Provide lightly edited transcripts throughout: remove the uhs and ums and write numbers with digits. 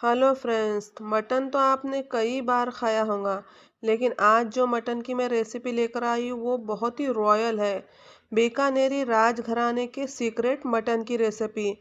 Hello friends, mutton तो आपने कई बार खाया होगा। लेकिन आज जो मटन की मैं रेसिपी लेकर आई हूँ वो बहुत ही रॉयल है। बीकानेरी राजघराने के सीक्रेट मटन की रेसिपी।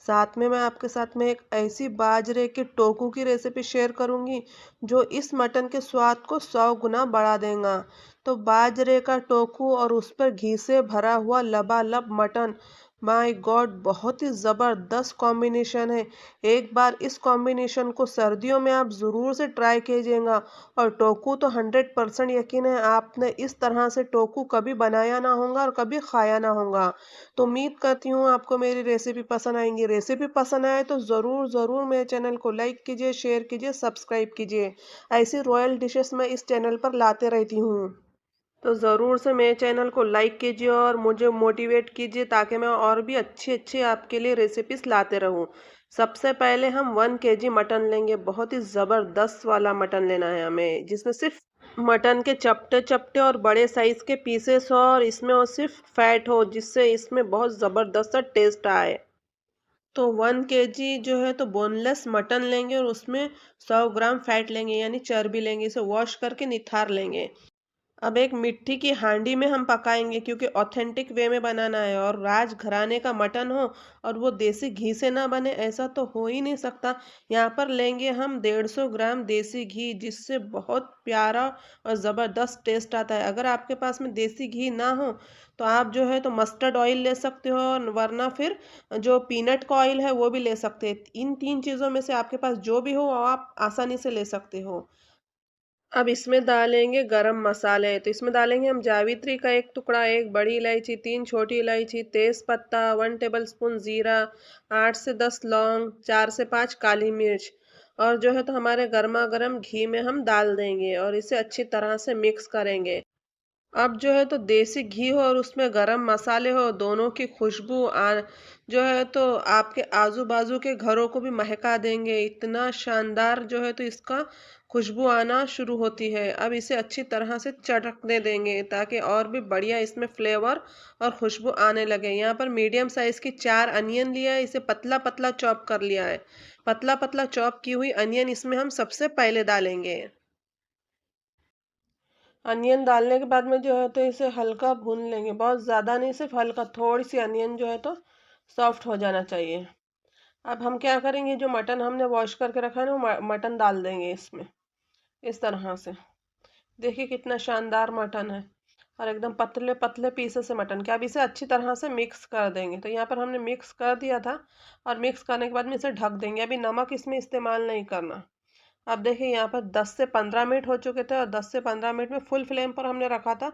साथ में मैं आपके साथ में एक ऐसी बाजरे के टोकू की रेसिपी शेयर करूंगी जो इस मटन के स्वाद को 100 गुना बढ़ा देगा। तो बाजरे का टोकू और उस पर घी से भरा हुआ लबालब मटन, माय गॉड, बहुत ही ज़बरदस्त कॉम्बिनेशन है। एक बार इस कॉम्बिनेशन को सर्दियों में आप ज़रूर से ट्राई कीजिएगा। और टोकू तो 100% यकीन है आपने इस तरह से टोकू कभी बनाया ना होगा और कभी खाया ना होगा। तो उम्मीद करती हूँ आपको मेरी रेसिपी पसंद आएंगी। रेसिपी पसंद आए तो ज़रूर ज़रूर मेरे चैनल को लाइक कीजिए, शेयर कीजिए, सब्सक्राइब कीजिए। ऐसी रॉयल डिशेस मैं इस चैनल पर लाते रहती हूँ। तो ज़रूर से मेरे चैनल को लाइक कीजिए और मुझे मोटिवेट कीजिए ताकि मैं और भी अच्छी अच्छी आपके लिए रेसिपीज लाते रहूं। सबसे पहले हम 1 kg मटन लेंगे। बहुत ही ज़बरदस्त वाला मटन लेना है हमें, जिसमें सिर्फ मटन के चपटे चपटे और बड़े साइज़ के पीसेस हो और इसमें और सिर्फ फैट हो, जिससे इसमें बहुत ज़बरदस्त सा टेस्ट आए। तो 1 kg जो है तो बोनलेस मटन लेंगे और उसमें 100 ग्राम फैट लेंगे, यानी चर्बी लेंगे। इसे वॉश करके निथार लेंगे। अब एक मिट्टी की हांडी में हम पकाएंगे क्योंकि ऑथेंटिक वे में बनाना है और राज घराने का मटन हो और वो देसी घी से ना बने, ऐसा तो हो ही नहीं सकता। यहाँ पर लेंगे हम 150 ग्राम देसी घी, जिससे बहुत प्यारा और ज़बरदस्त टेस्ट आता है। अगर आपके पास में देसी घी ना हो तो आप जो है तो मस्टर्ड ऑयल ले सकते हो, और वरना फिर जो पीनट का ऑयल है वो भी ले सकते हैं। इन तीन चीज़ों में से आपके पास जो भी हो आप आसानी से ले सकते हो। अब इसमें डालेंगे गरम मसाले। तो इसमें डालेंगे हम जावित्री का एक टुकड़ा, एक बड़ी इलायची, 3 छोटी इलायची, तेज पत्ता, 1 टेबल स्पून जीरा, 8 से 10 लौंग, 4 से 5 काली मिर्च। और जो है तो हमारे गर्मा गर्म घी में हम डाल देंगे और इसे अच्छी तरह से मिक्स करेंगे। अब जो है तो देसी घी हो और उसमें गरम मसाले हो, दोनों की खुशबू जो है तो आपके आजू बाजू के घरों को भी महका देंगे। इतना शानदार जो है तो इसका खुशबू आना शुरू होती है। अब इसे अच्छी तरह से चटकने देंगे ताकि और भी बढ़िया इसमें फ्लेवर और खुशबू आने लगे। यहाँ पर मीडियम साइज की 4 अनियन लिया है, इसे पतला पतला चॉप कर लिया है। पतला पतला चॉप की हुई अनियन इसमें हम सबसे पहले डालेंगे। अनियन डालने के बाद में जो है तो इसे हल्का भून लेंगे, बहुत ज़्यादा नहीं, सिर्फ हल्का। थोड़ी सी अनियन जो है तो सॉफ्ट हो जाना चाहिए। अब हम क्या करेंगे, जो मटन हमने वॉश करके रखा है ना वो मटन डाल देंगे इसमें, इस तरह से। देखिए कितना शानदार मटन है और एकदम पतले पतले पीसेस से मटन के। अब इसे अच्छी तरह से मिक्स कर देंगे। तो यहाँ पर हमने मिक्स कर दिया था और मिक्स करने के बाद में इसे ढक देंगे। अभी नमक इसमें इस्तेमाल नहीं करना। अब देखिए यहाँ पर 10 से 15 मिनट हो चुके थे और 10 से 15 मिनट में फुल फ्लेम पर हमने रखा था।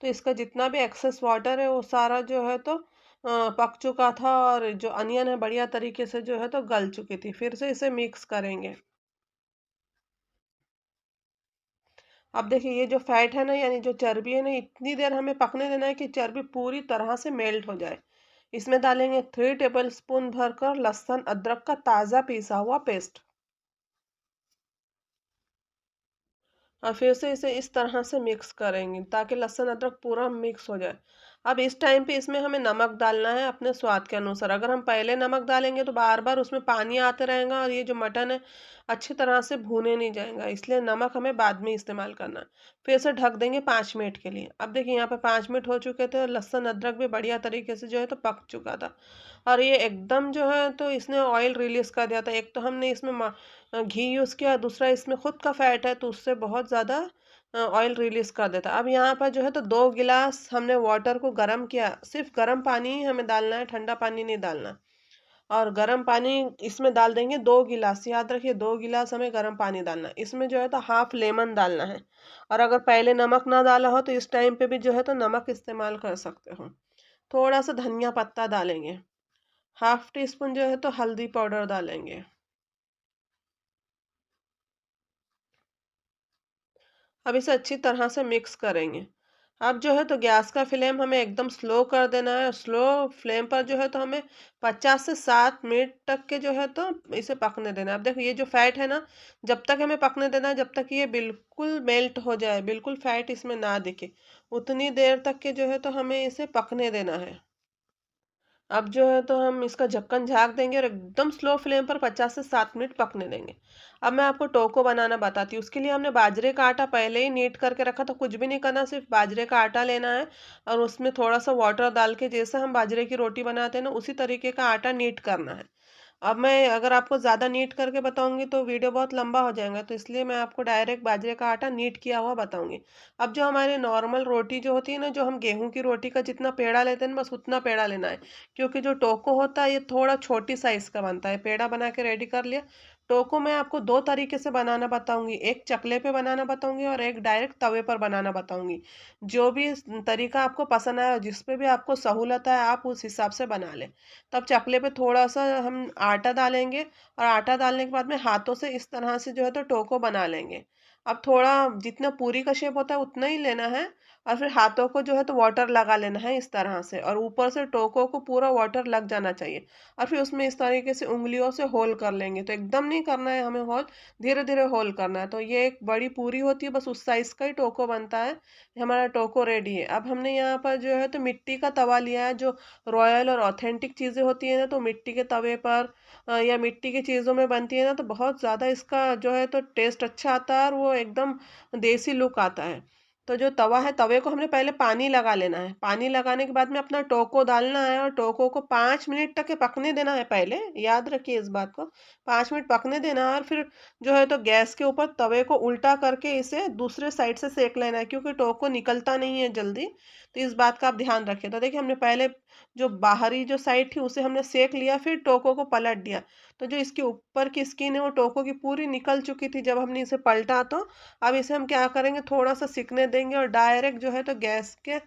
तो इसका जितना भी एक्सेस वाटर है वो सारा जो है तो पक चुका था और जो अनियन है बढ़िया तरीके से जो है तो गल चुकी थी। फिर से इसे मिक्स करेंगे। अब देखिए ये जो फैट है ना, यानी जो चर्बी है ना, इतनी देर हमें पकने देना है कि चर्बी पूरी तरह से मेल्ट हो जाए। इसमें डालेंगे 3 टेबल स्पून भरकर लहसुन अदरक का ताज़ा पिसा हुआ पेस्ट। और फिर से इसे इस तरह से मिक्स करेंगे ताकि लहसुन अदरक पूरा मिक्स हो जाए। अब इस टाइम पे इसमें हमें नमक डालना है अपने स्वाद के अनुसार। अगर हम पहले नमक डालेंगे तो बार बार उसमें पानी आते रहेगा और ये जो मटन है अच्छी तरह से भूने नहीं जाएगा, इसलिए नमक हमें बाद में इस्तेमाल करना है। फिर से ढक देंगे 5 मिनट के लिए। अब देखिए यहाँ पे 5 मिनट हो चुके थे और लहसुन अदरक भी बढ़िया तरीके से जो है तो पक चुका था। और ये एकदम जो है तो इसने ऑयल रिलीज कर दिया था। एक तो हमने इसमें घी यूज़ किया, दूसरा इसमें खुद का फैट है तो उससे बहुत ज़्यादा ऑयल रिलीज कर देता। अब यहाँ पर जो है तो 2 गिलास हमने वाटर को गर्म किया। सिर्फ गर्म पानी ही हमें डालना है, ठंडा पानी नहीं डालना। और गर्म पानी इसमें डाल देंगे 2 गिलास। याद रखिए 2 गिलास हमें गर्म पानी डालना है। इसमें जो है तो हाफ लेमन डालना है। और अगर पहले नमक ना डाला हो तो इस टाइम पे भी जो है तो नमक इस्तेमाल कर सकते हो। थोड़ा सा धनिया पत्ता डालेंगे। ½ टी स्पून जो है तो हल्दी पाउडर डालेंगे। अब इसे अच्छी तरह से मिक्स करेंगे। अब जो है तो गैस का फ्लेम हमें एकदम स्लो कर देना है। स्लो फ्लेम पर जो है तो हमें 50 से 7 मिनट तक के जो है तो इसे पकने देना है। अब देखो ये जो फैट है ना, जब तक हमें पकने देना है जब तक ये बिल्कुल मेल्ट हो जाए, बिल्कुल फैट इसमें ना दिखे, उतनी देर तक के जो है तो हमें इसे पकने देना है। अब जो है तो हम इसका ढक्कन झाँक देंगे और एकदम स्लो फ्लेम पर 50 से 7 मिनट पकने देंगे। अब मैं आपको टोको बनाना बताती हूँ। उसके लिए हमने बाजरे का आटा पहले ही नीट करके रखा था, कुछ भी नहीं करना, सिर्फ़ बाजरे का आटा लेना है और उसमें थोड़ा-सा वाटर डाल के, जैसे हम बाजरे की रोटी बनाते हैं ना, उसी तरीके का आटा नीट करना है। अब मैं अगर आपको ज़्यादा नीट करके बताऊँगी तो वीडियो बहुत लंबा हो जाएगा, तो इसलिए मैं आपको डायरेक्ट बाजरे का आटा नीट किया हुआ बताऊँगी। अब जो हमारी नॉर्मल रोटी जो होती है ना, जो हम गेहूँ की रोटी का जितना पेड़ा लेते हैं ना, बस उतना पेड़ा लेना है। क्योंकि जो टोको होता है ये थोड़ा छोटी साइज़ का बनता है। पेड़ा बना के रेडी कर लिया। टोको मैं आपको 2 तरीके से बनाना बताऊँगी, एक चकले पे बनाना बताऊँगी और एक डायरेक्ट तवे पर बनाना बताऊँगी। जो भी तरीका आपको पसंद आए और जिस पे भी आपको सहूलत है, आप उस हिसाब से बना लें। तब चकले पे थोड़ा-सा हम आटा डालेंगे और आटा डालने के बाद में हाथों से इस तरह से जो है तो टोको बना लेंगे। अब थोड़ा जितना पूरी का शेप होता है उतना ही लेना है और फिर हाथों को जो है तो वाटर लगा लेना है इस तरह से, और ऊपर से टोको को पूरा वाटर लग जाना चाहिए और फिर उसमें इस तरीके से उँगलियों से होल कर लेंगे। तो एकदम नहीं करना है हमें होल, धीरे-धीरे होल करना है। तो ये एक बड़ी पूरी होती है, बस उस साइज़ का ही टोको बनता है। हमारा टोको रेडी है। अब हमने यहाँ पर जो है तो मिट्टी का तवा लिया है, जो रॉयल और ऑथेंटिक चीज़ें होती हैं ना, तो मिट्टी के तवे पर या मिट्टी की चीज़ों में बनती है ना, तो बहुत ज़्यादा इसका जो है तो टेस्ट अच्छा आता है और वो एकदम देसी लुक आता है। तो जो तवा है, तवे को हमने पहले पानी लगा लेना है। पानी लगाने के बाद में अपना टोको डालना है और टोको को 5 मिनट तक के पकने देना है पहले, याद रखिए इस बात को। 5 मिनट पकने देना है और फिर जो है तो गैस के ऊपर तवे को उल्टा करके इसे दूसरे साइड से सेक लेना है, क्योंकि टोको निकलता नहीं है जल्दी। तो इस बात का आप ध्यान रखिए। तो देखिए हमने पहले जो बाहरी जो साइड थी उसे हमने सेक लिया, फिर टोको को पलट दिया। तो जो इसके ऊपर की स्किन है वो टोको की पूरी निकल चुकी थी जब हमने इसे पलटा। तो अब इसे हम क्या करेंगे, थोड़ा-सा सिकने देंगे और डायरेक्ट जो है तो गैस के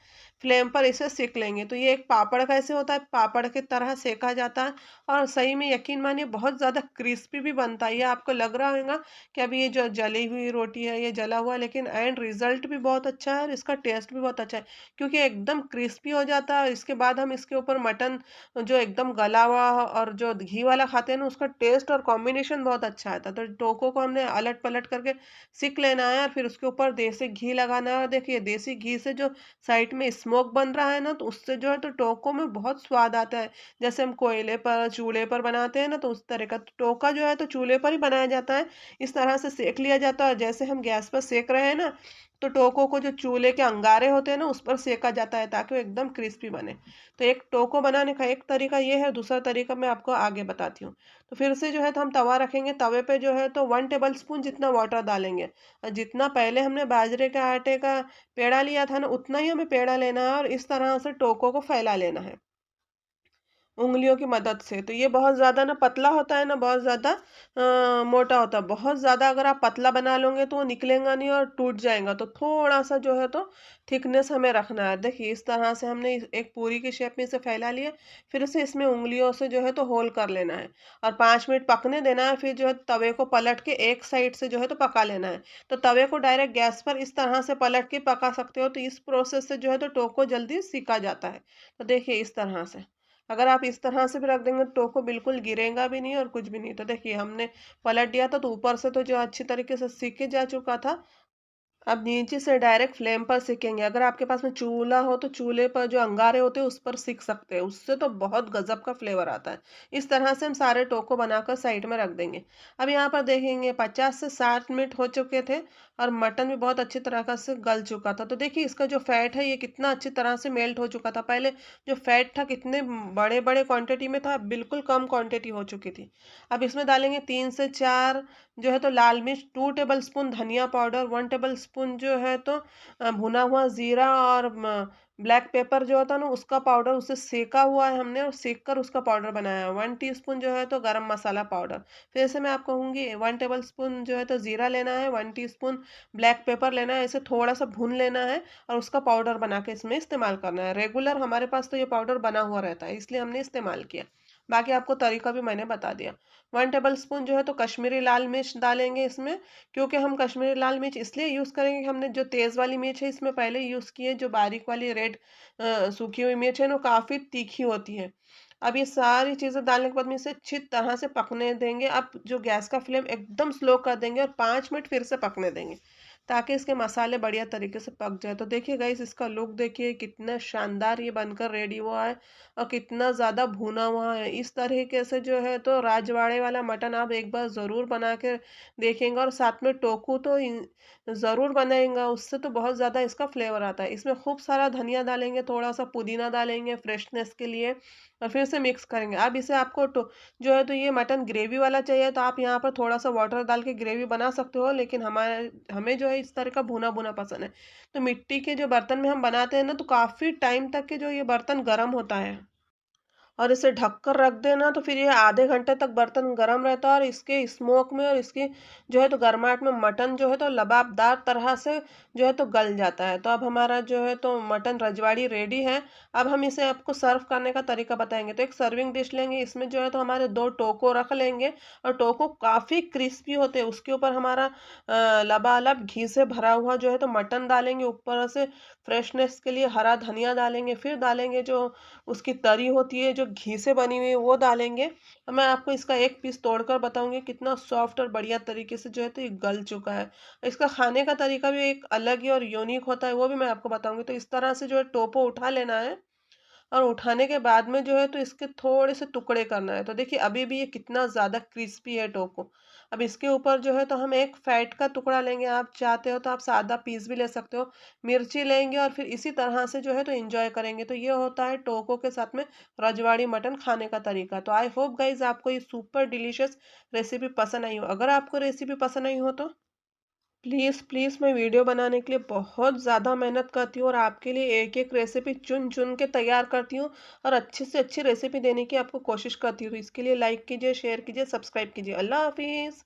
फ्लेम पर इसे सेक लेंगे। तो ये एक पापड़ कैसे होता है, पापड़ की तरह सेका जाता है और सही में यकीन मानिए बहुत ज़्यादा क्रिस्पी भी बनता है। ये आपको लग रहा होगा कि अभी ये जो जली हुई रोटी है ये जला हुआ है, लेकिन एंड रिज़ल्ट भी बहुत अच्छा है और इसका टेस्ट भी बहुत अच्छा है, क्योंकि एकदम क्रिस्पी हो जाता है। इसके बाद हम इसके ऊपर मटन जो एकदम गला हुआ और जो घी वाला खाते हैं ना, उसका टेस्ट और कॉम्बिनेशन बहुत अच्छा आता है। तो टोको को हमने अलट-पलट करके सेक लेना है और फिर उसके ऊपर देसी घी लगाना है। और देखिए देसी घी से जो साइड में स्मोक बन रहा है ना, तो उससे जो है तो टोको में बहुत स्वाद आता है। जैसे हम कोयले पर, चूल्हे पर बनाते हैं ना, तो उस तरह का टोका जो है तो चूल्हे पर ही बनाया जाता है। इस तरह से सेक लिया जाता है और जैसे हम गैस पर सेक रहे हैं ना, तो टोको को जो चूल्हे के अंगारे होते हैं ना, उस पर सेका जाता है ताकि वो एकदम क्रिस्पी बने। तो एक टोको बनाने का एक तरीका ये है, दूसरा तरीका मैं आपको आगे बताती हूँ। तो फिर से जो है तो हम तवा रखेंगे, तवे पे जो है तो 1 टेबलस्पून जितना वाटर डालेंगे और जितना पहले हमने बाजरे के आटे का पेड़ा लिया था ना, उतना ही हमें पेड़ा लेना है और इस तरह से टोको को फैला लेना है उँगलियों की मदद से। तो ये बहुत ज़्यादा ना पतला होता है, ना बहुत ज़्यादा मोटा होता है। बहुत ज़्यादा अगर आप पतला बना लोगे तो वो निकलेगा नहीं और टूट जाएगा। तो थोड़ा-सा जो है तो थिकनेस हमें रखना है। देखिए इस तरह से हमने एक पूरी की शेप में इसे फैला लिया। फिर से इसमें उँगलियों से जो है तो होल कर लेना है और 5 मिनट पकने देना है। फिर जो है तवे को पलट के एक साइड से जो है तो पका लेना है। तो तवे को डायरेक्ट गैस पर इस तरह से पलट के पका सकते हो। तो इस प्रोसेस से जो है तो टोको जल्दी सिका जाता है। तो देखिए इस तरह से। अगर आप इस तरह से भी रख देंगे तो टोको बिल्कुल गिरेगा भी नहीं और कुछ भी नहीं। तो देखिए हमने पलट दिया था तो ऊपर से तो जो अच्छी तरीके से सिक के जा चुका था। अब नीचे से डायरेक्ट फ्लेम पर सेकेंगे। अगर आपके पास में चूल्हा हो तो चूल्हे पर जो अंगारे होते हैं उस पर सेक सकते हैं, उससे तो बहुत गजब का फ्लेवर आता है। इस तरह से हम सारे टोको बनाकर साइड में रख देंगे। अब यहाँ पर देखेंगे 50 से 60 मिनट हो चुके थे और मटन भी बहुत अच्छी तरह से गल चुका था। तो देखिए इसका जो फैट है ये कितना अच्छी तरह से मेल्ट हो चुका था। पहले जो फैट था कितने बड़े बड़े क्वांटिटी में था, अब बिल्कुल कम क्वांटिटी हो चुकी थी। अब इसमें डालेंगे 3 से 4 जो है तो लाल मिर्च, 2 टेबलस्पून धनिया पाउडर, 1 टेबलस्पून जो है तो भुना हुआ जीरा और ब्लैक पेपर जो होता है ना उसका पाउडर, उसे सेका हुआ है हमने और सेक कर उसका पाउडर बनाया है। 1 टीस्पून जो है तो गरम मसाला पाउडर। फिर से मैं आपको कहूँगी 1 टेबलस्पून जो है तो जीरा लेना है, 1 टीस्पून ब्लैक पेपर लेना है, इसे थोड़ा सा भून लेना है और उसका पाउडर बना के इसमें इस्तेमाल करना है। रेगुलर हमारे पास तो ये पाउडर बना हुआ रहता है, इसलिए हमने इस्तेमाल किया। बाकी आपको तरीका भी मैंने बता दिया। 1 टेबलस्पून जो है तो कश्मीरी लाल मिर्च डालेंगे इसमें, क्योंकि हम कश्मीरी लाल मिर्च इसलिए यूज़ करेंगे कि हमने जो तेज़ वाली मिर्च है इसमें पहले यूज़ की है, जो बारीक वाली रेड सूखी हुई मिर्च है ना, वो काफ़ी तीखी होती है। अब ये सारी चीज़ें डालने के बाद में इसे अच्छी तरह से पकने देंगे। अब जो गैस का फ्लेम एकदम स्लो कर देंगे और 5 मिनट फिर से पकने देंगे। ताकि इसके मसाले बढ़िया तरीके से पक जाए। तो देखिए गाइस, इसका लुक देखिए कितना शानदार ये बनकर रेडी हुआ है और कितना ज़्यादा भुना हुआ है। इस तरीके से जो है तो राजवाड़े वाला मटन आप एक बार ज़रूर बना के देखेंगे, और साथ में टोकू तो ज़रूर बनाएंगा, उससे तो बहुत ज़्यादा इसका फ्लेवर आता है। इसमें खूब सारा धनिया डालेंगे, थोड़ा सा पुदीना डालेंगे फ्रेशनेस के लिए, और फिर से मिक्स करेंगे। अब इसे आपको जो है तो ये मटन ग्रेवी वाला चाहिए, तो आप यहाँ पर थोड़ा-सा वाटर डाल के ग्रेवी बना सकते हो, लेकिन हमें जो है इस तरह का भुना-भुना पसंद है। तो मिट्टी के जो बर्तन में हम बनाते हैं ना, तो काफ़ी टाइम तक के जो ये बर्तन गरम होता है। और इसे ढक कर रख देना, तो फिर ये आधे घंटे तक बर्तन गरम रहता है, और इसके स्मोक में और इसकी जो है तो गर्माहट में मटन जो है तो लबाबदार तरह से जो है तो गल जाता है। तो अब हमारा जो है तो मटन रजवाड़ी रेडी है। अब हम इसे आपको सर्व करने का तरीका बताएंगे। तो एक सर्विंग डिश लेंगे, इसमें जो है तो हमारे 2 टोको रख लेंगे, और टोको काफ़ी क्रिस्पी होते हैं। उसके ऊपर हमारा लबालब घी से भरा हुआ जो है तो मटन डालेंगे, ऊपर से फ्रेशनेस के लिए हरा धनिया डालेंगे, फिर डालेंगे जो उसकी तरी होती है जो घी से बनी हुई है वो डालेंगे। और मैं आपको इसका एक पीस तोड़कर बताऊंगी कितना सॉफ्ट और बढ़िया तरीके से जो है तो ये गल चुका है। इसका खाने का तरीका भी एक अलग ही और यूनिक होता है, वो भी मैं आपको बताऊंगी। तो इस तरह से जो है टोपो उठा लेना है, और उठाने के बाद में जो है तो इसके थोड़े से टुकड़े करना है। तो देखिए अभी भी ये कितना ज़्यादा क्रिस्पी है टोको। अब इसके ऊपर जो है तो हम एक फैट का टुकड़ा लेंगे, आप चाहते हो तो आप सादा पीस भी ले सकते हो। मिर्ची लेंगे, और फिर इसी तरह से जो है तो एंजॉय करेंगे। तो ये होता है टोको के साथ में रजवाड़ी मटन खाने का तरीका। तो आई होप गाइज आपको ये सुपर डिलीशियस रेसिपी पसंद आई हो। अगर आपको रेसिपी पसंद आई हो तो प्लीज़ प्लीज़, मैं वीडियो बनाने के लिए बहुत ज़्यादा मेहनत करती हूँ, और आपके लिए एक-एक रेसिपी चुन-चुन के तैयार करती हूँ, और अच्छी से अच्छी रेसिपी देने की आपको कोशिश करती हूँ। तो इसके लिए लाइक कीजिए, शेयर कीजिए, सब्सक्राइब कीजिए। अल्लाह हाफ़िज़।